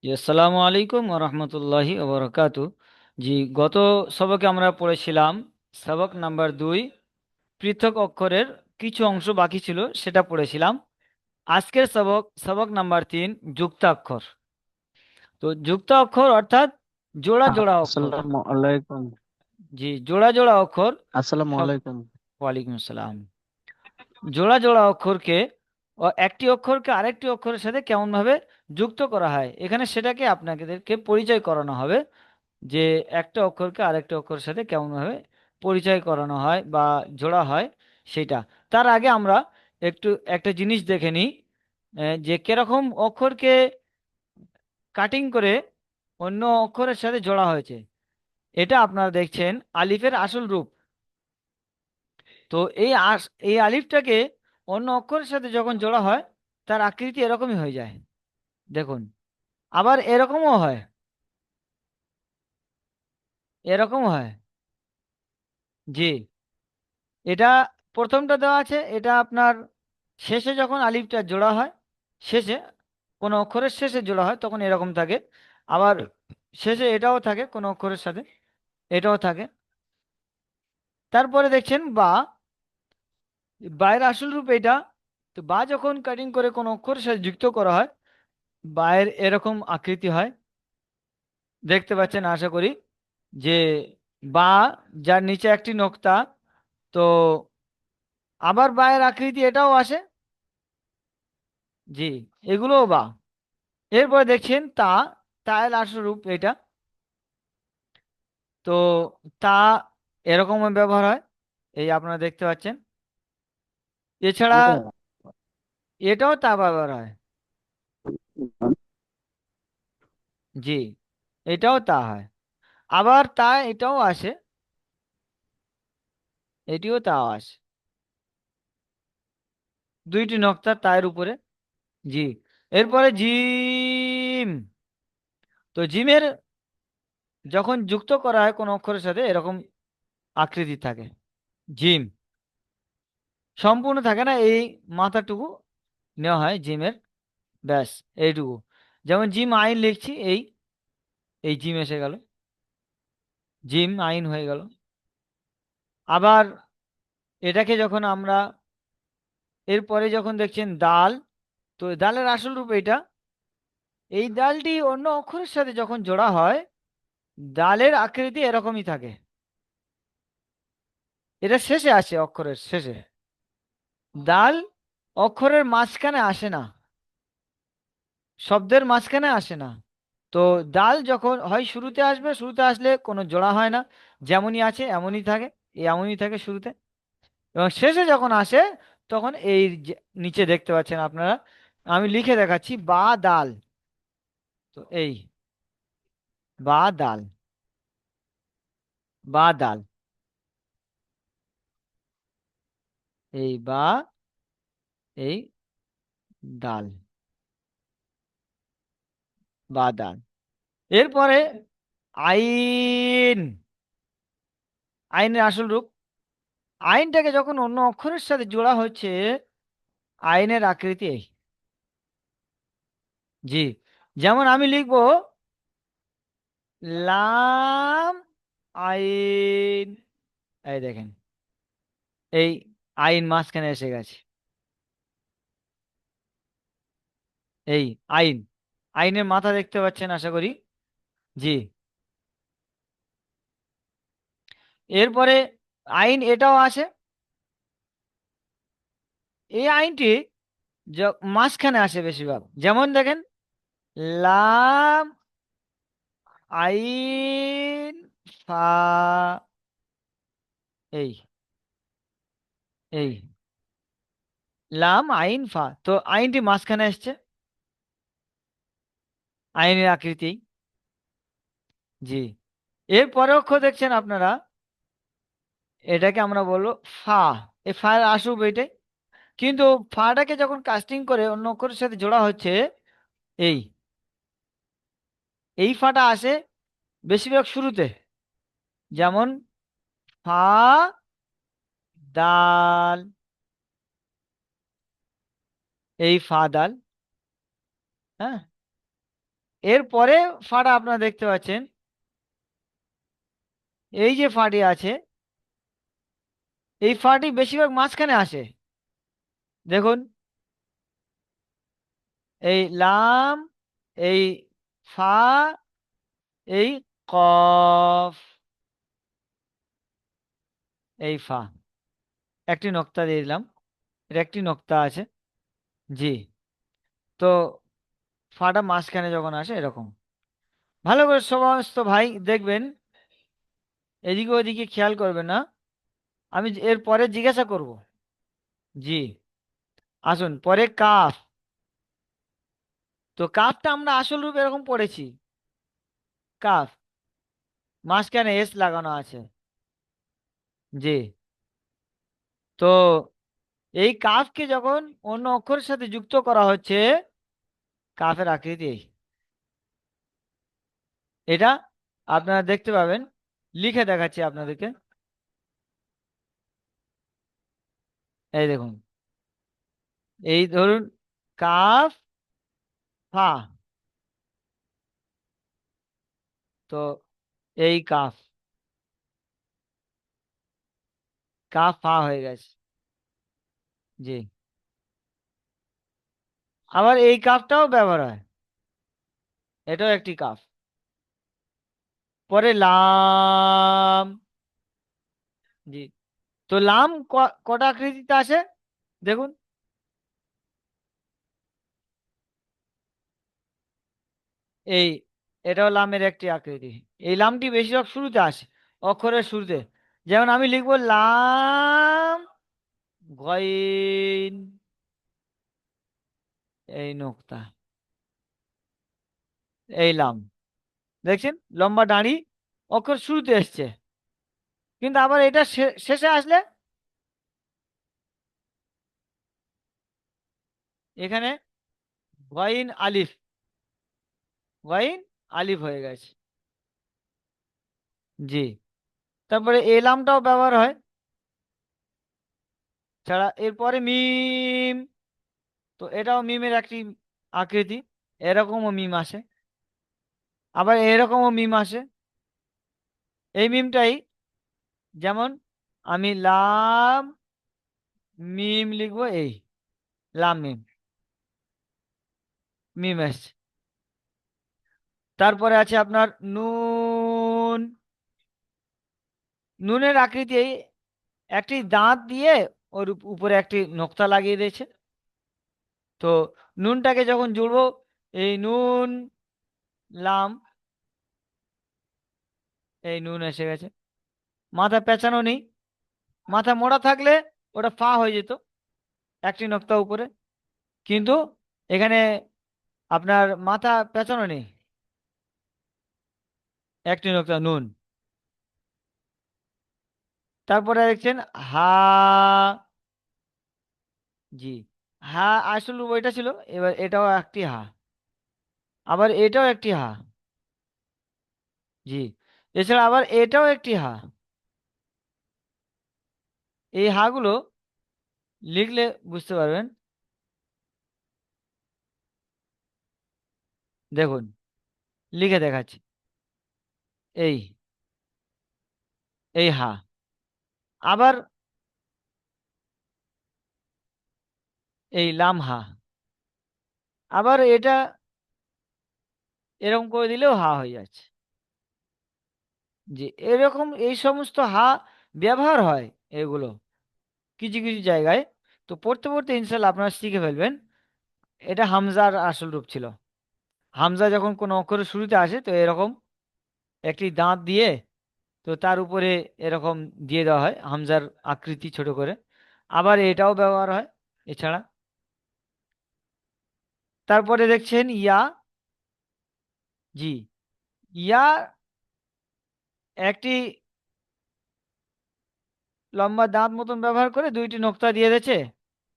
জি, আসসালামু আলাইকুম ওয়া রাহমাতুল্লাহি ওয়া বারাকাতু। জি, গত সবকে আমরা পড়েছিলাম সবক নাম্বার 2, পৃথক অক্ষরের কিছু অংশ বাকি ছিল সেটা পড়েছিলাম। আজকের সবক সবক নাম্বার 3, যুক্তাক্ষর। তো যুক্ত অক্ষর অর্থাৎ জোড়া জোড়া অক্ষর। আসসালামু আলাইকুম। জি, জোড়া জোড়া অক্ষর আসসালামু সব। আলাইকুম। ওয়ালাইকুম আসসালাম। জোড়া জোড়া অক্ষরকে একটি অক্ষরকে আরেকটি অক্ষরের সাথে কেমন ভাবে যুক্ত করা হয়, এখানে সেটাকে আপনাদেরকে পরিচয় করানো হবে যে একটা অক্ষরকে আরেকটা অক্ষরের সাথে কেমনভাবে পরিচয় করানো হয় বা জোড়া হয় সেটা। তার আগে আমরা একটু একটা জিনিস দেখে নিই, যে কিরকম অক্ষরকে কাটিং করে অন্য অক্ষরের সাথে জোড়া হয়েছে। এটা আপনারা দেখছেন আলিফের আসল রূপ। তো এই আলিফটাকে অন্য অক্ষরের সাথে যখন জোড়া হয় তার আকৃতি এরকমই হয়ে যায়। দেখুন, আবার এরকমও হয়, এরকম হয়। জি, এটা প্রথমটা দেওয়া আছে, এটা আপনার শেষে যখন আলিফটা জোড়া হয়, শেষে কোনো অক্ষরের শেষে জোড়া হয় তখন এরকম থাকে। আবার শেষে এটাও থাকে কোনো অক্ষরের সাথে, এটাও থাকে। তারপরে দেখছেন বা, বায়ের আসল রূপ এটা। তো বা যখন কাটিং করে কোনো অক্ষরের সাথে যুক্ত করা হয়, বায়ের এরকম আকৃতি হয়, দেখতে পাচ্ছেন আশা করি। যে বা, যার নিচে একটি নোক্তা, তো আবার বায়ের আকৃতি এটাও আসে। জি, এগুলোও বা। এরপরে দেখছেন তা, তায়ের আসল রূপ এটা। তো তা এরকম ব্যবহার হয়, এই আপনারা দেখতে পাচ্ছেন। এছাড়া এটাও তা ব্যবহার হয়। জি, এটাও তা হয়। আবার তা এটাও আসে, এটিও তা আসে, দুইটি নক্তা তায়ের উপরে। জি, এরপরে জিম। তো জিমের যখন যুক্ত করা হয় কোনো অক্ষরের সাথে এরকম আকৃতি থাকে। জিম সম্পূর্ণ থাকে না, এই মাথাটুকু নেওয়া হয় জিমের, ব্যাস এইটুকু। যেমন জিম আইন লিখছি, এই এই জিম এসে গেল, জিম আইন হয়ে গেল। আবার এটাকে যখন আমরা এরপরে যখন দেখছেন দাল, তো দালের আসল রূপ এটা। এই দালটি অন্য অক্ষরের সাথে যখন জোড়া হয় দালের আকৃতি এরকমই থাকে। এটা শেষে আসে, অক্ষরের শেষে। দাল অক্ষরের মাঝখানে আসে না, শব্দের মাঝখানে আসে না। তো দাল যখন হয় শুরুতে আসবে, শুরুতে আসলে কোনো জোড়া হয় না, যেমনই আছে এমনই থাকে, এমনই থাকে শুরুতে। এবং শেষে যখন আসে তখন এই যে নিচে দেখতে পাচ্ছেন আপনারা, আমি লিখে দেখাচ্ছি, বা দাল। তো এই বা দাল, বা দাল, এই বা, এই দাল, বা দাল। এরপরে আইন, আইনের আসল রূপ। আইনটাকে যখন অন্য অক্ষরের সাথে জোড়া হচ্ছে আইনের আকৃতি এই। জি, যেমন আমি লিখবো লাম আইন, এই দেখেন, এই আইন মাঝখানে এসে গেছে, এই আইন, আইনের মাথা দেখতে পাচ্ছেন আশা করি। জি, এরপরে আইন এটাও আছে। এই আইনটি মাঝখানে আসে বেশিরভাগ, যেমন দেখেন লাম আইন ফা, এই এই লাম আইন ফা, তো আইনটি মাঝখানে আসছে, আইনের আকৃতি। জি, এর পরের অক্ষর দেখছেন আপনারা, এটাকে আমরা বলবো ফা। এই ফা এর আসুক এটাই, কিন্তু ফাটাকে যখন কাস্টিং করে অন্য অক্ষরের সাথে জোড়া হচ্ছে, এই এই ফাটা আসে বেশিরভাগ শুরুতে, যেমন ফা দাল, এই ফা দাল। হ্যাঁ, এরপরে ফাটা আপনারা দেখতে পাচ্ছেন, এই যে ফাটি আছে, এই ফাটি বেশিরভাগ মাঝখানে আসে। দেখুন, এই লাম, এই ফা, এই কফ, এই ফা, একটি নক্তা দিয়ে দিলাম, এর একটি নক্তা আছে। জি। তো ফাটা মাঝখানে যখন আসে এরকম, ভালো করে সমস্ত ভাই দেখবেন, এদিকে ওদিকে খেয়াল করবেন না। আমি এর পরে জিজ্ঞাসা করব। জি। আসুন পরে কাফ। তো কাফটা আমরা আসল রূপ এরকম পড়েছি, কাফ, মাঝখানে এস লাগানো আছে। জি। তো এই কাফকে যখন অন্য অক্ষরের সাথে যুক্ত করা হচ্ছে, কাফের আকৃতি এই। এটা আপনারা দেখতে পাবেন, লিখে দেখাচ্ছি আপনাদেরকে। এই দেখুন, এই ধরুন, কাফ, ফা। তো এই কাফ, কাফ ফা হয়ে গেছে। জি। আবার এই কাফটাও ব্যবহার হয়, এটাও একটি কাফ। পরে লাম। জি। তো লাম কটা আকৃতিতে আছে দেখুন। এই, এটাও লামের একটি আকৃতি। এই লামটি বেশিরভাগ শুরুতে আসে, অক্ষরের শুরুতে। যেমন আমি লিখবো লাম, গইন, এই নোক্তা, এই লাম। দেখছেন, লম্বা দাঁড়ি, অক্ষর শুরুতে এসছে। কিন্তু আবার এটা শেষে আসলে, এখানে গইন আলিফ, গইন আলিফ হয়ে গেছে। জি। তারপরে এই লামটাও ব্যবহার হয় ছাড়া। এরপরে মিম। তো এটাও মিমের একটি আকৃতি, এরকমও মিম আসে, আবার এরকমও মিম আসে। এই মিমটাই, যেমন আমি লাম মিম লিখবো, এই লাম মিম, মিম এসছে। তারপরে আছে আপনার নুন। নুনের আকৃতি এই, একটি দাঁত দিয়ে ওর উপরে একটি নোক্তা লাগিয়ে দিয়েছে। তো নুনটাকে যখন জুড়বো, এই নুন, লাম, এই নুন এসে গেছে। মাথা পেঁচানো নেই, মাথা মোড়া থাকলে ওটা ফা হয়ে যেত, একটি নোক্তা উপরে। কিন্তু এখানে আপনার মাথা পেঁচানো নেই, একটি নোক্তা, নুন। তারপরে দেখছেন হা। জি। হা আসলে ওইটা ছিল, এবার এটাও একটি হা, আবার এটাও একটি হা। জি। এছাড়া আবার এটাও একটি হা। এই হাগুলো লিখলে বুঝতে পারবেন। দেখুন, লিখে দেখাচ্ছি। এই, এই হা। আবার এই লাম হা। আবার এটা এরকম করে দিলেও হা হয়ে যাচ্ছে। যে এরকম এই সমস্ত হা ব্যবহার হয়, এগুলো কিছু কিছু জায়গায়। তো পড়তে পড়তে ইনশাল্লাহ আপনারা শিখে ফেলবেন। এটা হামজার আসল রূপ ছিল। হামজা যখন কোনো অক্ষরের শুরুতে আসে, তো এরকম একটি দাঁত দিয়ে, তো তার উপরে এরকম দিয়ে দেওয়া হয় হামজার আকৃতি ছোট করে। আবার এটাও ব্যবহার হয় এছাড়া। তারপরে দেখছেন ইয়া। জি। ইয়া একটি লম্বা দাঁত মতন ব্যবহার করে দুইটি নোক্তা দিয়ে দিয়েছে,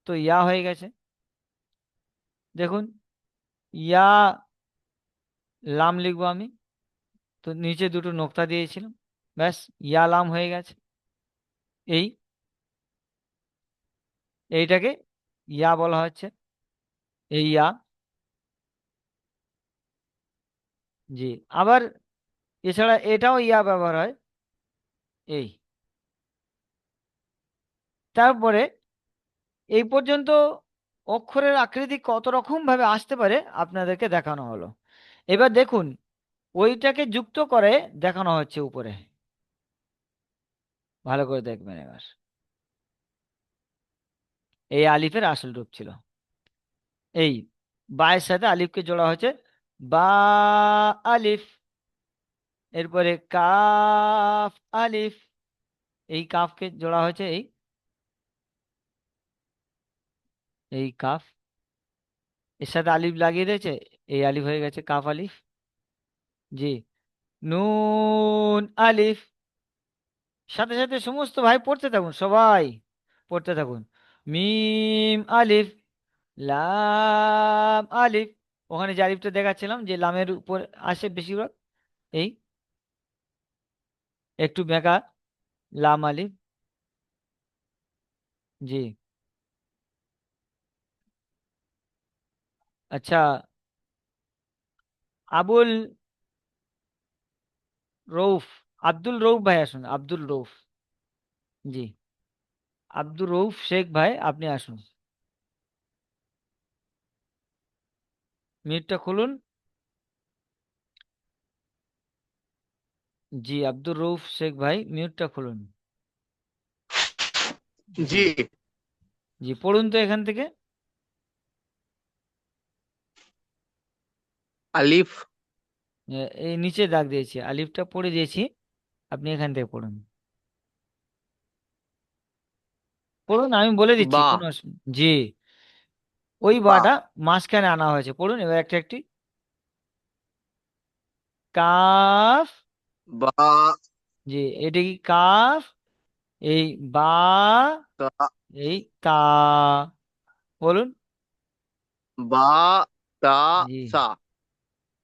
তো ইয়া হয়ে গেছে। দেখুন, ইয়া লাম লিখবো আমি, তো নিচে দুটো নোক্তা দিয়েছিলাম, ব্যাস, ইয়া লাম হয়ে গেছে। এই, এইটাকে ইয়া বলা হচ্ছে, এই ইয়া। জি। আবার এছাড়া এটাও ইয়া ব্যবহার হয়, এই। তারপরে এই পর্যন্ত অক্ষরের আকৃতি কত রকম ভাবে আসতে পারে আপনাদেরকে দেখানো হলো। এবার দেখুন, ওইটাকে যুক্ত করে দেখানো হচ্ছে উপরে। ভালো করে দেখবেন এবার। এই আলিফের আসল রূপ ছিল এই, বায়ের সাথে আলিফকে জোড়া হয়েছে, বা আলিফ। এরপরে কাফ আলিফ, এই কাফকে জোড়া হয়েছে এই, এই কাফ, এর সাথে আলিফ লাগিয়ে দিয়েছে, এই আলিফ হয়ে গেছে কাফ আলিফ। জি। নুন আলিফ, সাথে সাথে সমস্ত ভাই পড়তে থাকুন, সবাই পড়তে থাকুন। মিম আলিফ, লাম আলিফ, ওখানে যে আলিফটা দেখাচ্ছিলাম যে লামের উপর আসে বেশিরভাগ, এই একটু বেঁকা, লাম আলিফ। জি। আচ্ছা, আবুল রৌফ, আব্দুল রৌফ ভাই আসুন, আব্দুল রৌফ। জি, আব্দুর রৌফ শেখ ভাই আপনি আসুন, মিটটা খুলুন। জি, আব্দুর রৌফ শেখ ভাই মিউটটা খুলুন। জি। জি। জি, পড়ুন তো এখান থেকে। আলিফ। এই নিচে দাগ দিয়েছি, আলিফটা পড়ে দিয়েছি, আপনি এখান থেকে পড়ুন। পড়ুন, আমি বলে দিচ্ছি বা। কোনো জি, ওই বা। বাটা মাঝখানে আনা হয়েছে, পড়ুন এবার একটা একটি। কাফ। বা। জি, এটা কি কাফ, এই বা, তা। এই তা, বলুন। বা। তা। জি, সা।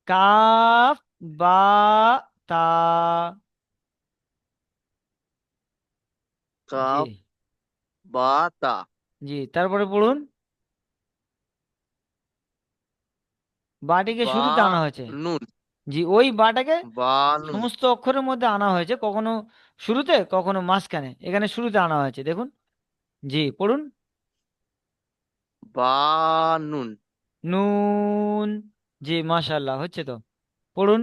কাফ, বা, তা। জি। কাফ। বা। তা। জি, তারপরে পড়ুন। বাটিকে বা। শুরুতে আনা হয়েছে। নুন। জি, ওই বাটাকে বা নুন। সমস্ত অক্ষরের মধ্যে আনা হয়েছে, কখনো শুরুতে কখনো মাঝখানে, এখানে শুরুতে আনা হয়েছে দেখুন। জি, পড়ুন। বা নুন। নুন। জি, মাশাআল্লাহ, হচ্ছে তো। পড়ুন।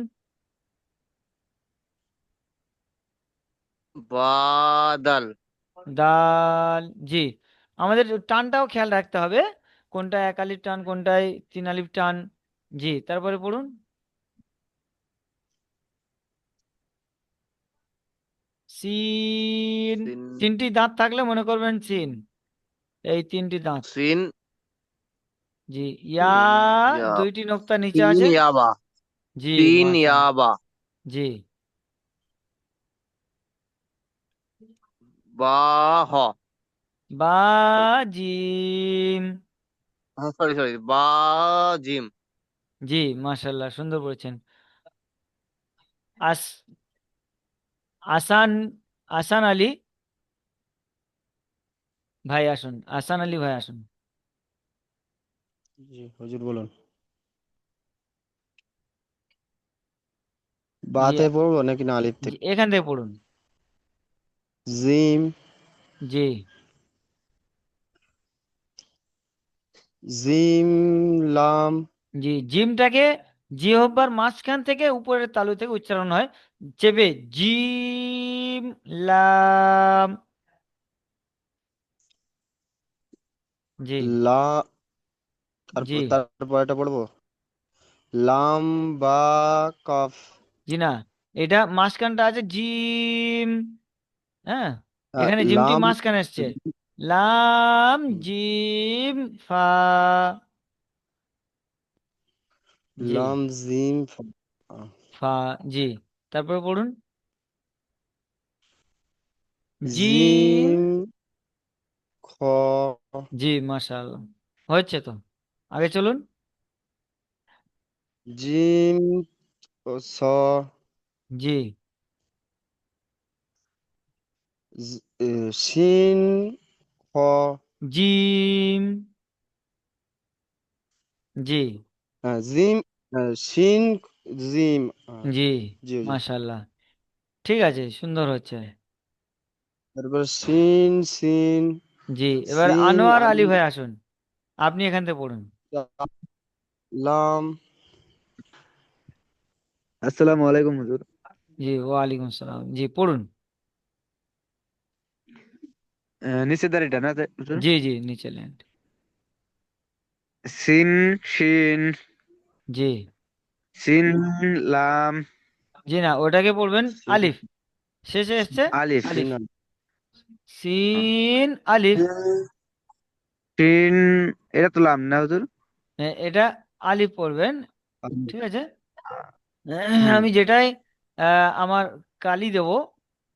বাদাল। দাল। জি, আমাদের টানটাও খেয়াল রাখতে হবে, কোনটা এক আলিফ টান কোনটায় তিন আলিফ টান। জি, তারপরে পড়ুন। সিন। সিন। তিনটি দাঁত থাকলে মনে করবেন সিন, এই তিনটি দাঁত। সিন। জি। ইয়া, ইয়া। দুইটি নোক্তা নিচে তিন আছে। ইয়াবা। জি, তিন মাশাআল্লাহ। ইয়াবা। জি। বা হ। বা, জিম। সরি সরি, বা জিম। জি, মাশাআল্লাহ, সুন্দর বলেছেন। আস আসান, আসান আলী ভাই আসুন, আসান আলী ভাই আসুন। জি হুজুর বলুন। জি। বাতে পড়বো নাকি না আলিফ জি, থেকে? এখান থেকে পড়ুন। জিম। জি। জিম লাম। জি, জিমটাকে জিহ্বার মাঝখান থেকে উপরের তালু থেকে উচ্চারণ হয়, চেপে জিম, লাম। জি। লা। জি। তারপর এটা পড়বো। লাম বা কফ। জি না, এটা মাঝখানটা আছে জিম, হ্যাঁ, এখানে জিমটি লাম। মাঝখানে এসছে, লাম হুম, জিম ফা। জি। লাম জিম আহ, ফা। জি, তারপরে পড়ুন। জিম। জিম খ। জি, মাশাআল্লাহ, হচ্ছে তো। আগে চলুন। জিম স। জি। শিন খ। জিম। জি। জিম শিন জিম জি, জি হুজুর। মাশাআল্লাহ, ঠিক আছে, সুন্দর হচ্ছে। তারপর সিন সিন জি, এবার সিন আনোয়ার আলী আলিফ ভাই আসুন, আপনি এখান থেকে পড়ুন। লাম আসসালামু আলাইকুম হুজুর। জি, ওয়ালাইকুম আসসালাম, জি পড়ুন। নিচের দাঁড়িটা না হুজুর? জি জি, নিচে লেন। সিন শিন জি সিন লাম জি, না ওটাকে পড়বেন সিন আলিফ, শেষে এসছে আলিফ। আলিফ। সিন আলিফ সিন আলিফ, সিন, এটা তো লাম না হুজুর? এটা আলিফ পড়বেন, ঠিক আছে। হুম। আমি যেটাই আমার কালি দেব,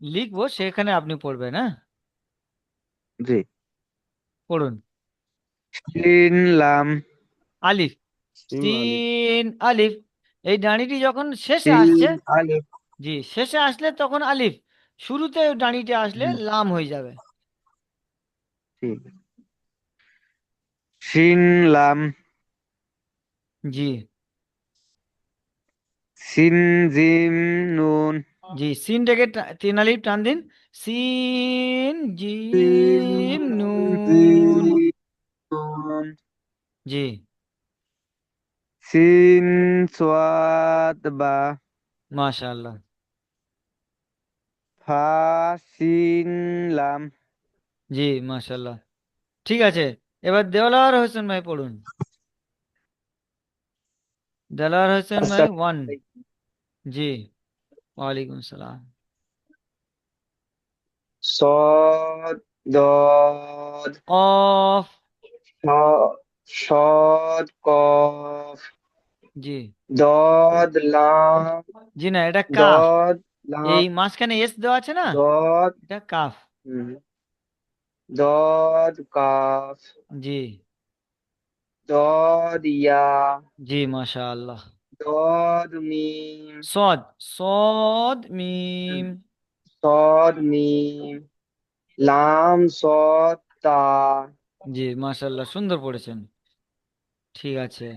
লিখবো, সেখানে আপনি পড়বেন, হ্যাঁ, জি। পড়ুন। সিন লাম আলিফ, সিম আলিফ সিন আলিফ, এই দাঁড়িটি যখন শেষে আসছে, সিন আলিফ। জি শেষে আসলে তখন আলিফ, শুরুতে দাঁড়িতে আসলে হুম, লাম হয়ে যাবে। ঠিক। সিন লাম জি সিন জিম নুন জি, সিনটাকে তিন আলিফ টান দিন, সিন সিন জিম নুন। জিম নুন জি, সিন সোয়াদ বা মাশাআল্লাহ, ফা সিন লাম। জি মাশাআল্লাহ, ঠিক আছে। এবার দেওয়ার হোসেন ভাই পড়ুন। দেলোয়ার হোসেন ভাই ওয়ান। জি, ওয়ালাইকুম সালাম। صاد ضاد অফ, صاد قاف জি ضاد لام জি, না এটা কাফ, ضاد এই لام মাঝখানে এস দেওয়া আছে না, ضاد এটা কাফ। ضاد قاف জি ضاد يا জি, মাশাআল্লাহ। ضاد ميم সদ, সদ মিম। صاد ميم لام صاد تا জি মাশাআল্লাহ, সুন্দর পড়েছেন, ঠিক আছে।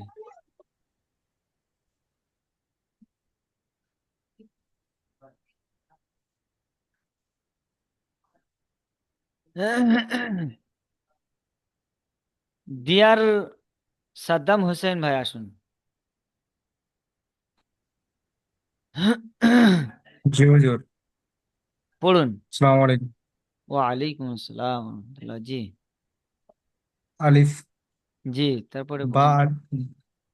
ডিয়ার সাদ্দাম হোসেন ভাই আসুন। জি হুজুর। পড়ুন। আসসালামু আলাইকুম। ওয়ালাইকুম আসসালাম ওয়া রাহমাতুল্লাহ। জি আলিফ জি, তারপরে বা পড়ুন।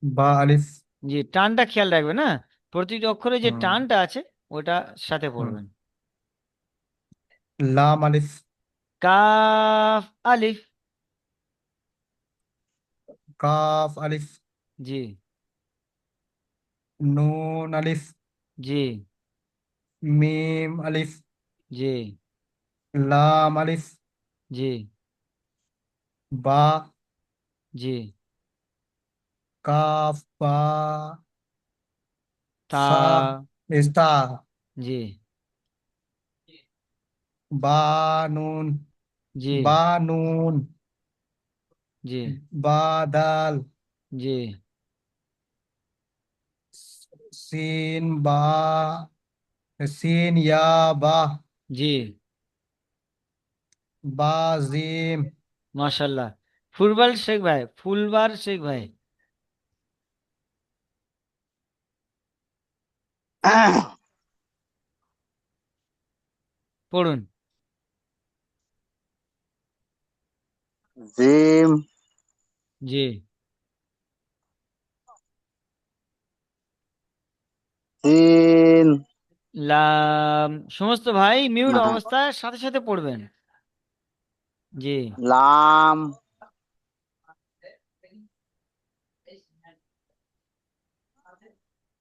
বা আলিফ। জি, টানটা খেয়াল রাখবেন না, প্রতিটি অক্ষরে যে হুম, টানটা আছে ওটা সাথে হুম। পড়বেন। লাম আলিফ কাফ আলিফ। কাফ আলিফ জি নুন আলিফ জি মিম আলিফ জি লাম আলিফ জি বা জি, কাফ বা তা, সা ইস্তা জি বা নুন জি বা নুন জি বা দাল জি সিন বা সিন ইয়া বা জি, বা জিম মাশাল্লাহ। ফুলবার শেখ ভাই, ফুলবার শেখ ভাই পড়ুন। জিম জি, সিন লাম, সমস্ত ভাই মিউট না, অবস্থায় সাথে সাথে পড়বেন। জি, লাম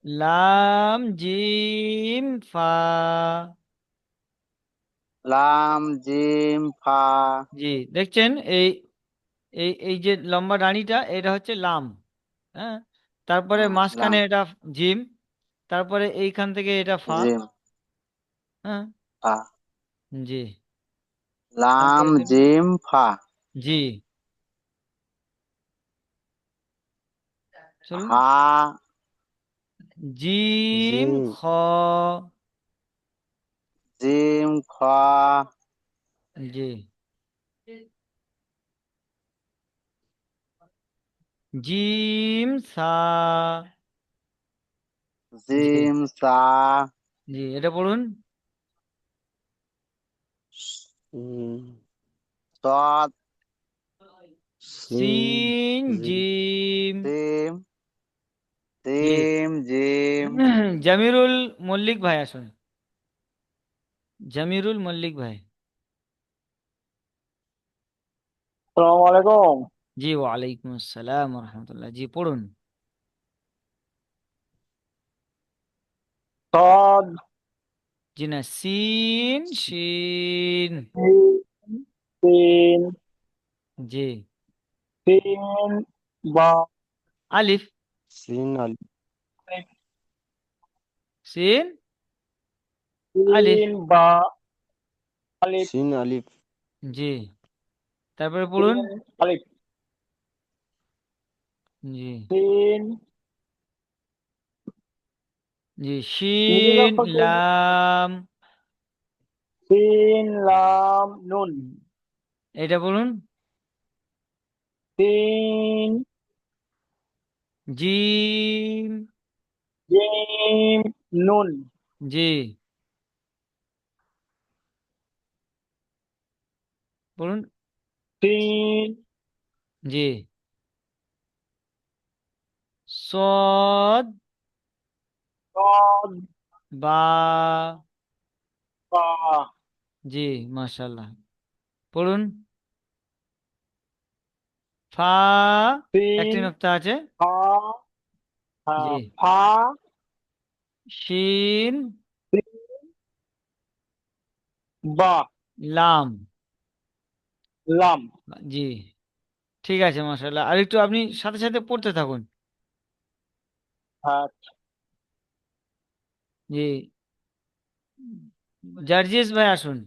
লাম জিম ফা। লাম জিম ফা। জি, দেখছেন এই এই এই যে লম্বা ডাঁড়িটা, এটা হচ্ছে লাম, হ্যাঁ, তারপরে মাঝখানে লাম এটা জিম, তারপরে এইখান থেকে এটা ফা, জিম হ্যাঁ, ফা। জি, লাম তারপরে দেখুন। জিম ফা। জি, চলুন। হা জিম জিম খ জিম খ জি জিম সা জি জিম সা জি এটা পড়ুন উম, সদ সিন সিন জিম জিম জিম জি জিম জিম জামিরুল মল্লিক ভাই আসুন জামিরুল মল্লিক ভাই আসসালামু আলাইকুম। জি ওয়ালাইকুম আসসালাম রহমতুল্লাহ জি পড়ুন صاد জি না সিন শিন سين জি سين با আলিফ সিন আলিফ সিন আলিফ سين با ألف সিন আলিফ জি তারপরে পড়ুন سين ألف জি سين জি নিজের শিন অক্ষর পড়ুন। লাম سين لام نون এটা পড়ুন سين জিম جيم نون জি পড়ুন سين জি সদ صاد বা با জি মাশাআল্লাহ পড়ুন ফা একটি سين নোক্তা আছে فا জি فا শিন با লাম لام জি ঠিক আছে মাশাআল্লাহ আর একটু আপনি সাথে সাথে পড়তে থাকুন হ্যাঁ জি জার্জিস ভাই আসুন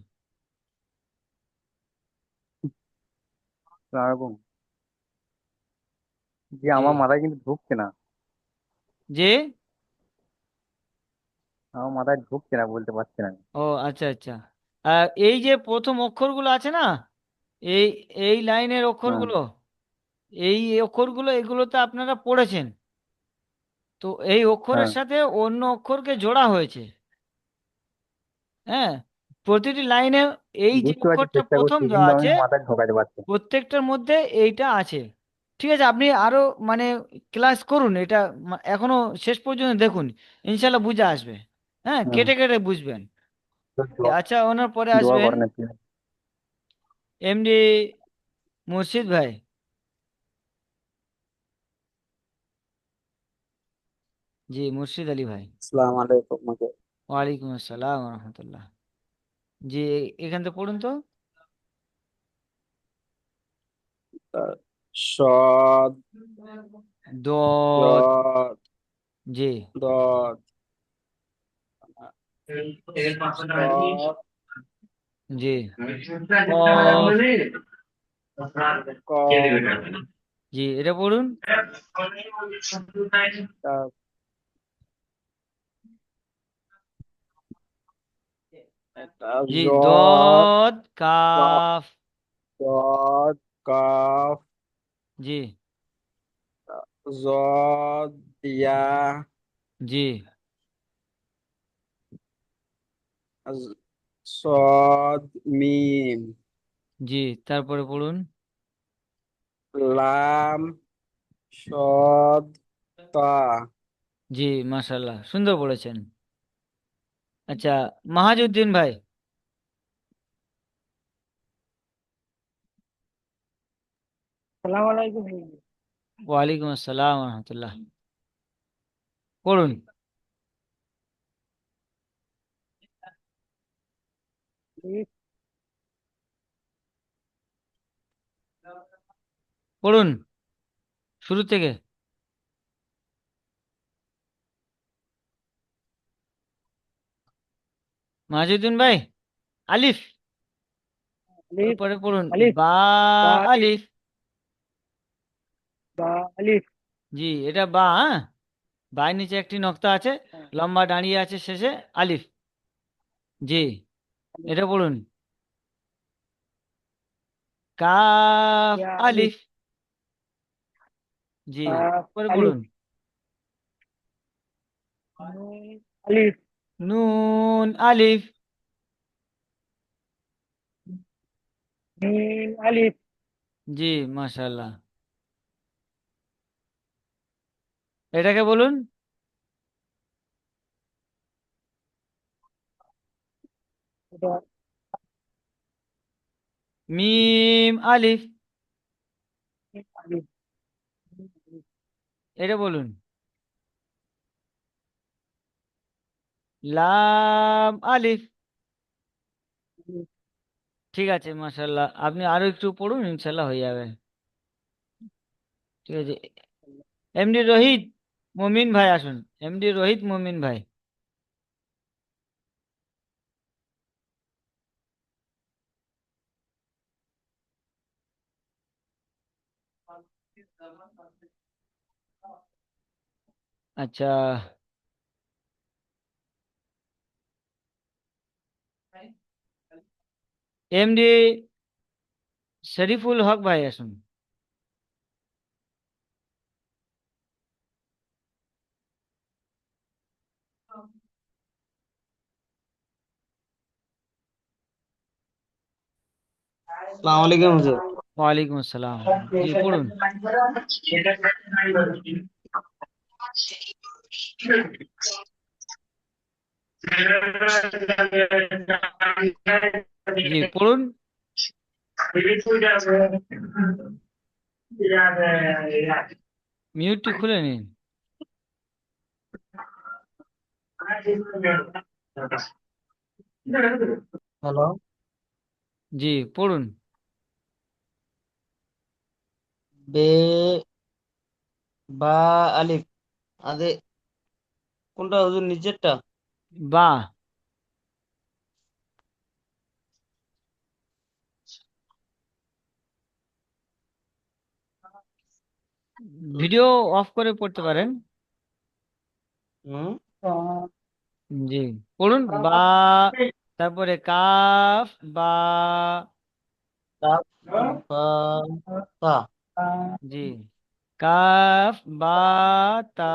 আসসালামু জি জি আমার মাথায় কিন্তু ঢুকছে না জি আমার মাথায় ঢুকছে না বলতে পারছি না আমি। ও আচ্ছা আচ্ছা এই যে প্রথম অক্ষরগুলো আছে না এই এই লাইনের হ্যাঁ অক্ষরগুলো এই অক্ষরগুলো এগুলোতে আপনারা পড়েছেন তো এই অক্ষরের হ্যাঁ সাথে অন্য অক্ষরকে জোড়া হয়েছে হ্যাঁ প্রতিটি লাইনে এই যে বুঝতে পারছি অক্ষরটা চেষ্টা প্রথম করছি দেওয়া কিন্তু আমি আছে মাথায় ঢোকাতে পারছি না। প্রত্যেকটার মধ্যে এইটা আছে ঠিক আছে আপনি আরো মানে ক্লাস করুন এটা এখনো শেষ পর্যন্ত দেখুন ইনশাল্লাহ বুঝে আসবে হ্যাঁ হ্যাঁ কেটে কেটে বুঝবেন তো আচ্ছা ওনার পরে দোয়া আসবেন করেন একটু। এমডি মুর্শিদ ভাই জি মুর্শিদ আলী ভাই আসসালামু আলাইকুম ওয়ালাইকুম আসসালাম রহমতুল্লাহ জি এখান থেকে পড়ুন তো সদ দদ দদ জি দদ সদ জি কফ কফ জি এটা পড়ুন জি জদ দদ কাফ দদ কাফ জি জদ ইয়া জি সদ মিম জি তারপরে পড়ুন লাম সদ তা জি মাশাল্লাহ সুন্দর পড়েছেন আচ্ছা মাহাজউদ্দিন ভাই আসসালামু আলাইকুম ওয়ালাইকুম আসসালাম রহমতুল্লাহ পড়ুন পড়ুন শুরু থেকে মাহাজউদ্দিন ভাই আলিফ ألف পরে পড়ুন ألف বা با আলিফ با ألف জি এটা বা হ্যাঁ বাই নিচে একটি নক্তা আছে, লম্বা দাঁড়িয়ে আছে শেষে আলিফ। জি, এটা পড়ুন। কাফ ইয়া আলিফ আলিফ। জি, কাফ পরে আলিফ পড়ুন। নুন আলিফ নুন আলিফ। মিম আলিফ জি, মাশাআল্লাহ। এটাকে বলুন। এটা মিম আলিফ। মিম আলিফ মিম আলিফ এটা বলুন। লাম আলিফ। আলিফ। ঠিক আছে, মাশাআল্লাহ, আপনি আরো একটু পড়ুন, ইনশাল্লাহ হয়ে যাবে। ঠিক আছে। এমডি রোহিত মুমিন ভাই আসুন। এমডি রোহিত মুমিন ভাই। আচ্ছা, এমডি শরীফুল হক ভাই আসুন। আসসালামু আলাইকুম হুজুর। ওয়ালাইকুম আসসালাম। জি, পড়ুন। জি, পড়ুন। মিউটটি খুলে নিন। হ্যালো। জি, পড়ুন। বে বা আলিফ আদে কোনটা হুজুর নিচেরটা? বা। ভিডিও অফ করে পড়তে পারেন। হুম। জি, পড়ুন। বা, তারপরে কাফ বা। কাফ বা তা। জি, কাফ বা তা।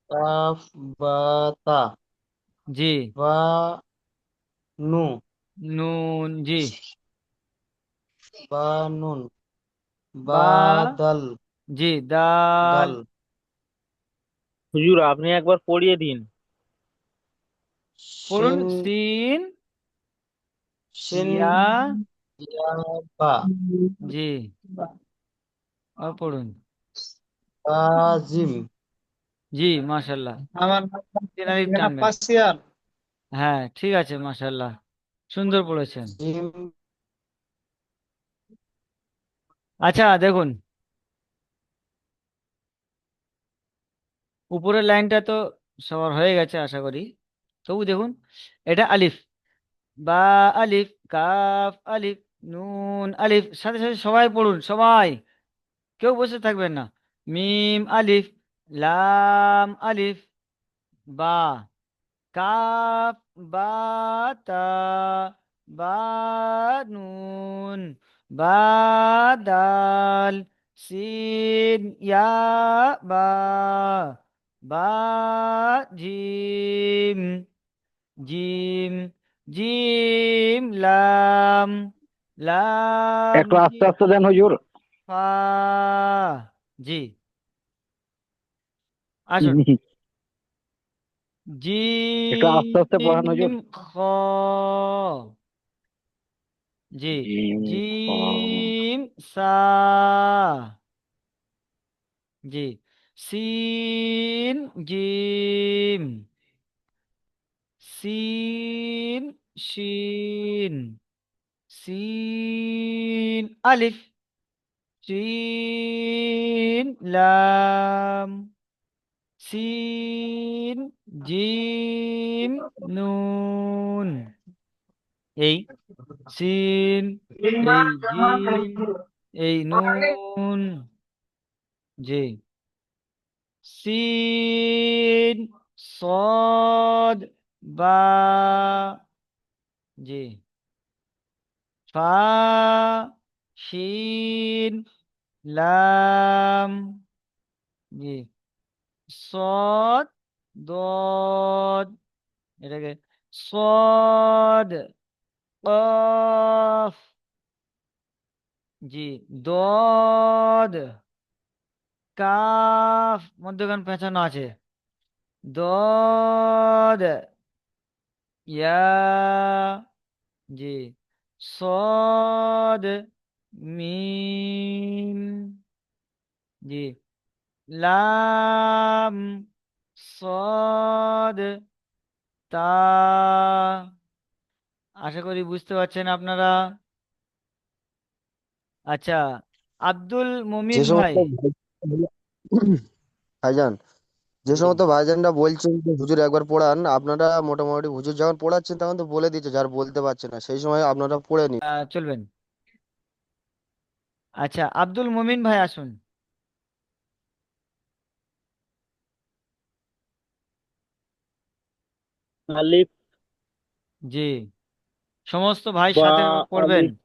কাফ বা তা। জি, বা নু। নুন। জি, বা নুন। বা বা। দাল। জি, দাল। দাল। হুজুর আপনি একবার পড়িয়ে দিন। পড়ুন। শিন। সিন শিন ইয়া। ইয়া বা। জি, আর পড়ুন। বা জিম। জি, মাশাল্লাহ। আমার তিন আলিফ টানবেন। পাশিয়ার হ্যাঁ, ঠিক আছে, মাশাল্লাহ, সুন্দর পড়েছেন। জিম। আচ্ছা, দেখুন, উপরের লাইনটা তো সবার হয়ে গেছে আশা করি। তবু দেখুন, এটা আলিফ। বা আলিফ, কাফ আলিফ, নুন আলিফ, সাথে সাথে সবাই পড়ুন, সবাই, কেউ বসে থাকবেন না। মিম আলিফ, লাম আলিফ, বা, কাফ বা তা, বা নুন, বা দাল, সিন ইয়া বা, বা জিম, জিম, জিম লাম, লাম একটু আস্তে জিম আস্তে দেন হুজুর। ফা। জি, আসুন। একটু আস্তে আস্তে পড়ান হুজুর। জিম খ। জি, জিম, খ। জিম সা। জি, সিন জিম, সিন শিন, সিন আলিফ, সিন লাম, সিন জিম নুন। এই সিন, এই জিম, এই নুন। জি, সিন সদ বা, জি, ফা শিন লাম, জি, সদ দদ, এটাকে সদ কফ, জি, দদ কাফ, মধ্যখান পেঁচানো আছে, দদ ইয়া, জি, সদ মিম, জি, লাম সদ তা। আশা করি বুঝতে পারছেন আপনারা। আচ্ছা, আব্দুল যে মুমিন ভাই, সমস্ত ভাইজান, যে জি, সমস্ত ভাইজানরা বলছেন যে হুজুর একবার পড়ান, আপনারা মোটামুটি হুজুর যখন পড়াচ্ছেন তখন তো বলে দিচ্ছে, যারা বলতে পারছে না সেই সময় আপনারা পড়ে নিন। চলবেন। আচ্ছা, আব্দুল মুমিন ভাই আসুন। আলিফ জি, সমস্ত ভাই বা সাথে পড়বেন। আলিফ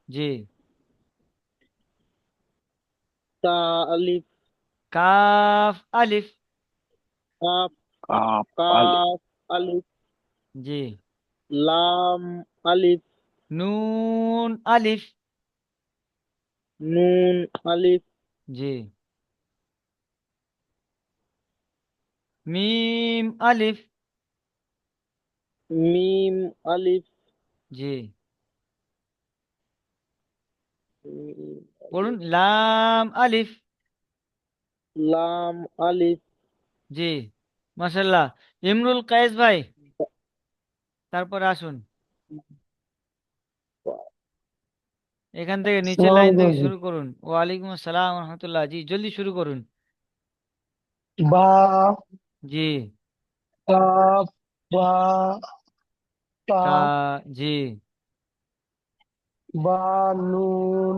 জি, তা আলিফ কাফ আলিফ, কাফ কাপ আলি কাফ আলিফ জি, লাম আলিফ নুন আলিফ, নুন আলিফ জি, মিম আলিফ, মিম আলিফ জি, মিম পড়ুন আলিফ লাম আলিফ, লাম আলিফ জি, মাশাল্লাহ। ইমরুল কায়েস ভাই, তারপরে আসুন, এখান থেকে নিচের আসসালামু লাইন থেকে আলাইকুম। শুরু করুন। ওয়ালাইকুম আসসালাম রহমতুল্লাহ, জি, জলদি শুরু করুন। বা, জি, কাপ, বা, তা, তা, জি, বা, নুন,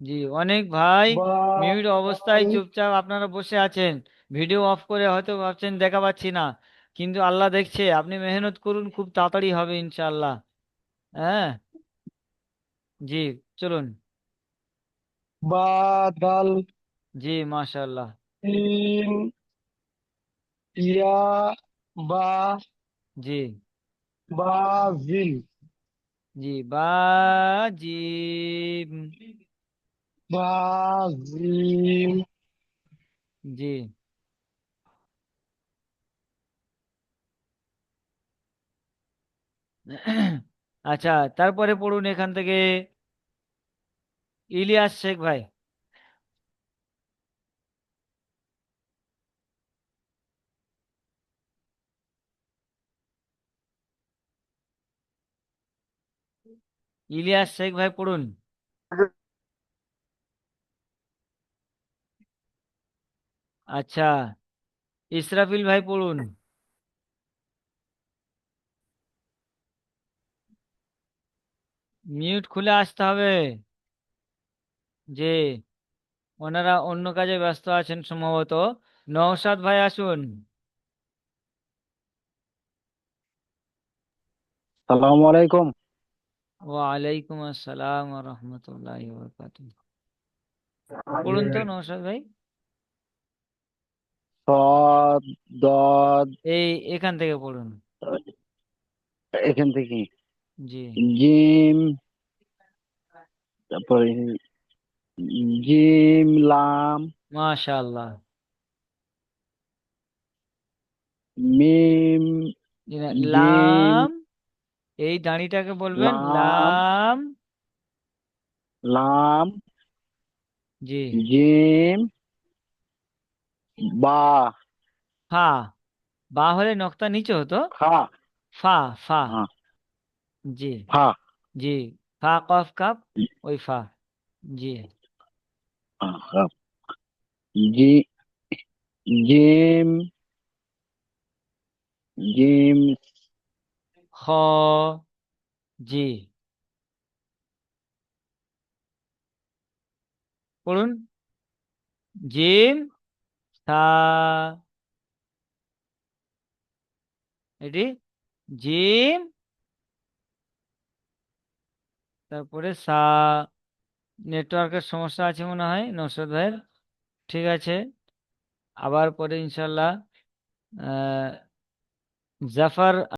জি, অনেক ভাই বা, মিউট অবস্থায় দাল, চুপচাপ আপনারা বসে আছেন, ভিডিও অফ করে হয়তো ভাবছেন দেখা পাচ্ছি না, কিন্তু আল্লাহ দেখছে। আপনি মেহনত করুন, খুব তাড়াতাড়ি হবে ইনশাআল্লাহ। হ্যাঁ, জি, চলুন। বা, দাল, জি, মাশাআল্লাহ, সিন, ইয়া, বা, জি, বা, জিল, জি, বা, জিম, বা, জিম, জি। আচ্ছা, তারপরে পড়ুন এখান থেকে ইলিয়াস শেখ ভাই। ইলিয়াস শেখ ভাই পড়ুন। আচ্ছা, ইসরাফিল ভাই পড়ুন। মিউট খুলে আসতে হবে, যে ওনারা অন্য কাজে ব্যস্ত আছেন সম্ভবত। নওশাদ ভাই আসুন। আসসালামু আলাইকুম। ওয়ালাইকুম আসসালাম রহমতুল্লাহ বরকাতুহ। পড়ুন তো নওশাদ ভাই। সদ, দদ, এই এখান থেকে পড়ুন। এখান থেকে জি, জিম, তারপরে জিম, লাম, মাশাআল্লাহ, মিম, জিম, লাম, এই দাঁড়িটাকে বলবেন লাম, লাম, লাম, জি, জিম, বা, ফা, বা হলে নক্তা নিচে হতো, খা, ফা, ফা, হ্যাঁ, জি, ফা, জি, ফা কফ কাপ, ওই ফা, জি, হ্যাঁ, জি, জিম, জিম, খ, জি, পড়ুন, জিম, সা, এটি জিম, তারপরে সা। নেটওয়ার্কের সমস্যা আছে মনে হয় নৌশাদ ভাইয়ের। ঠিক আছে, আবার পরে ইনশাল্লাহ জাফর